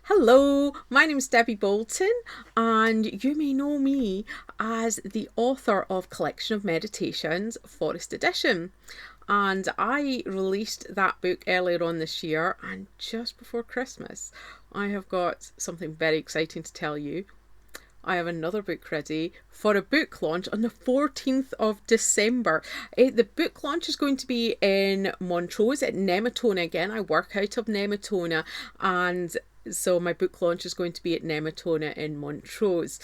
Hello, my name's Debbie Bolton, and you may know me as the author of Collection of Meditations, Forest Edition. And I released that book earlier on this year, and just before Christmas, I have got something very exciting to tell you. I have another book ready for a book launch on the 14th of December. The book launch is going to be in Montrose at Nemetona again. I work out of Nemetona, and so my book launch is going to be at Nemetona in Montrose,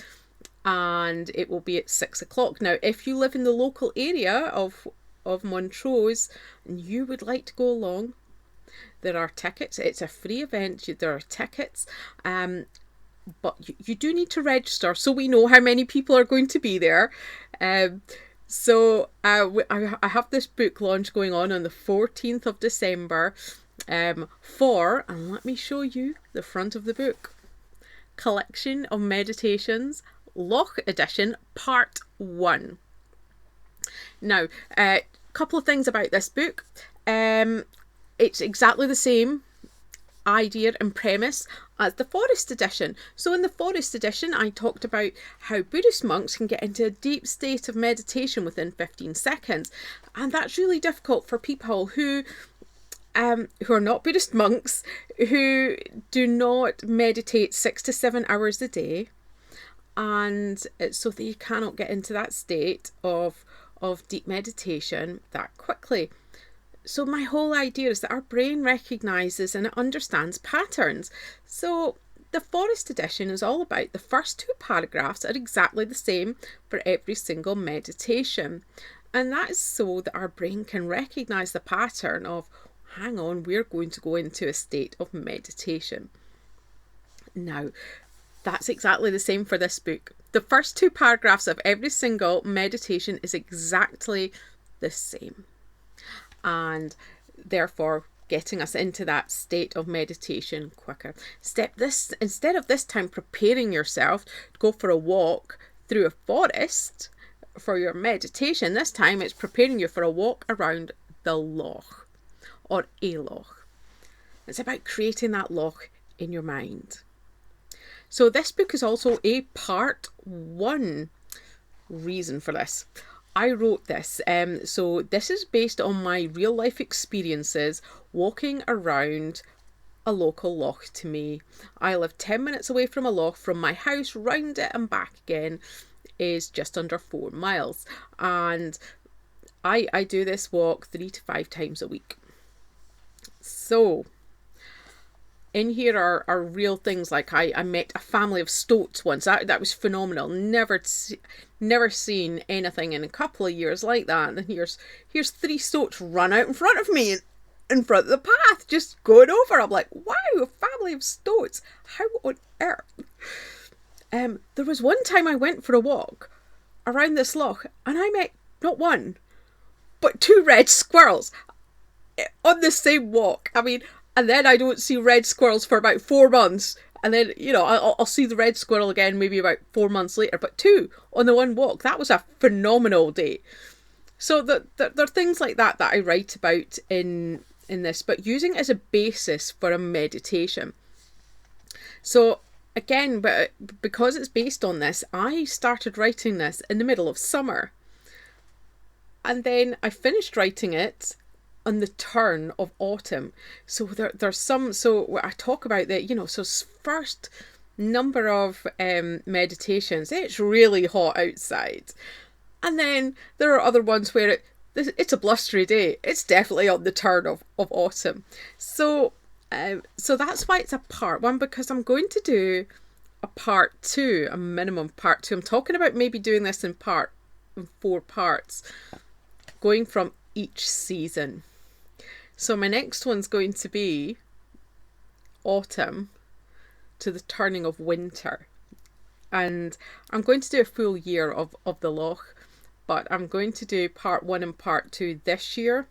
and it will be at 6 o'clock. Now, if you live in the local area of Montrose and you would like to go along, there are tickets. It's a free event. There are tickets. But you do need to register so we know how many people are going to be there. I have this book launch going on the 14th of December and let me show you the front of the book. Collection of Meditations, Loch Edition Part One. Now, a couple of things about this book. It's exactly the same idea and premise as the Forest Edition. So in the Forest Edition, I talked about how Buddhist monks can get into a deep state of meditation within 15 seconds. And that's really difficult for people who are not Buddhist monks, who do not meditate 6 to 7 hours a day. And so they cannot get into that state of deep meditation that quickly. So my whole idea is that our brain recognises and it understands patterns. So the Forest Edition is all about the first two paragraphs are exactly the same for every single meditation. And that is so that our brain can recognise the pattern of, hang on, we're going to go into a state of meditation. Now, that's exactly the same for this book. The first two paragraphs of every single meditation is exactly the same. And therefore getting us into that state of meditation quicker. Instead of this time preparing yourself to go for a walk through a forest for your meditation, this time it's preparing you for a walk around the loch or a loch. It's about creating that loch in your mind. So this book is also a part one. Reason for this. I wrote this, so this is based on my real life experiences walking around a local loch to me. I live 10 minutes away from a loch. From my house round it and back again is just under 4 miles, and I do this walk 3 to 5 times a week. So in here are real things, like I met a family of stoats once. That was phenomenal. Never seen anything in a couple of years like that. And here's 3 stoats run out in front of me in front of the path, just going over. I'm like, wow, a family of stoats. How on earth? There was one time I went for a walk around this loch and I met not one, but 2 red squirrels on the same walk. I mean, and then I don't see red squirrels for about 4 months. And then, I'll see the red squirrel again maybe about 4 months later. But 2 on the one walk, that was a phenomenal day. So there are things like that I write about in this, but using it as a basis for a meditation. So again, but because it's based on this, I started writing this in the middle of summer. And then I finished writing it on the turn of autumn. So there's some, so I talk about that, so first number of meditations, it's really hot outside. And then there are other ones where it's a blustery day. It's definitely on the turn of autumn. So that's why it's a part one, because I'm going to do a part two, a minimum part two. I'm talking about maybe doing this in 4 parts, going from each season. So my next one's going to be autumn to the turning of winter. And I'm going to do a full year of the loch, but I'm going to do part 1 and part 2 this year.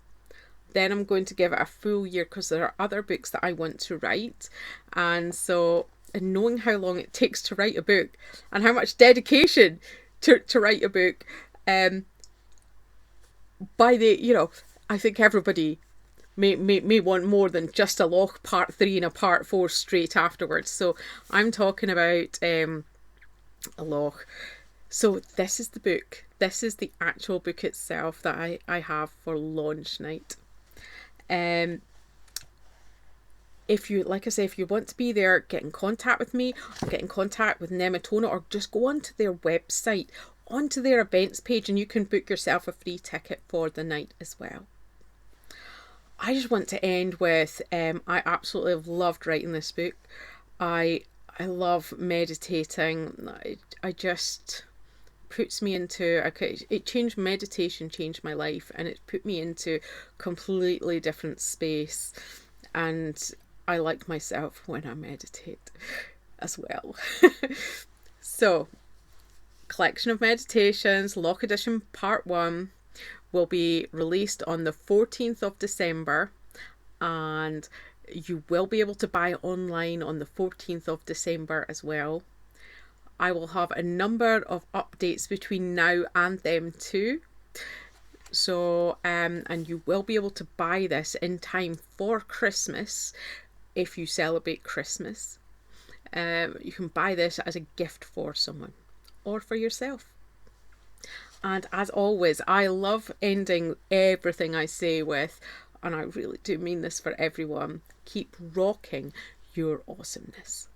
Then I'm going to give it a full year because there are other books that I want to write. And knowing how long it takes to write a book and how much dedication to write a book, I think everybody may want more than just a Loch Part 3 and a Part 4 straight afterwards. So I'm talking about a Loch. So this is the book. This is the actual book itself that I have for launch night. If you, like I say, if you want to be there, get in contact with me, or get in contact with Nemetona, or just go onto their website, onto their events page, and you can book yourself a free ticket for the night as well. I just want to end with, I absolutely have loved writing this book. I love meditating. I just puts me into, meditation changed my life, and it put me into completely different space, and I like myself when I meditate as well. So, collection of meditations, Loch Edition Part One, will be released on the 14th of December, and you will be able to buy it online on the 14th of December as well. I will have a number of updates between now and them too. So, and you will be able to buy this in time for Christmas if you celebrate Christmas. You can buy this as a gift for someone or for yourself. And as always, I love ending everything I say with, and I really do mean this for everyone, keep rocking your awesomeness.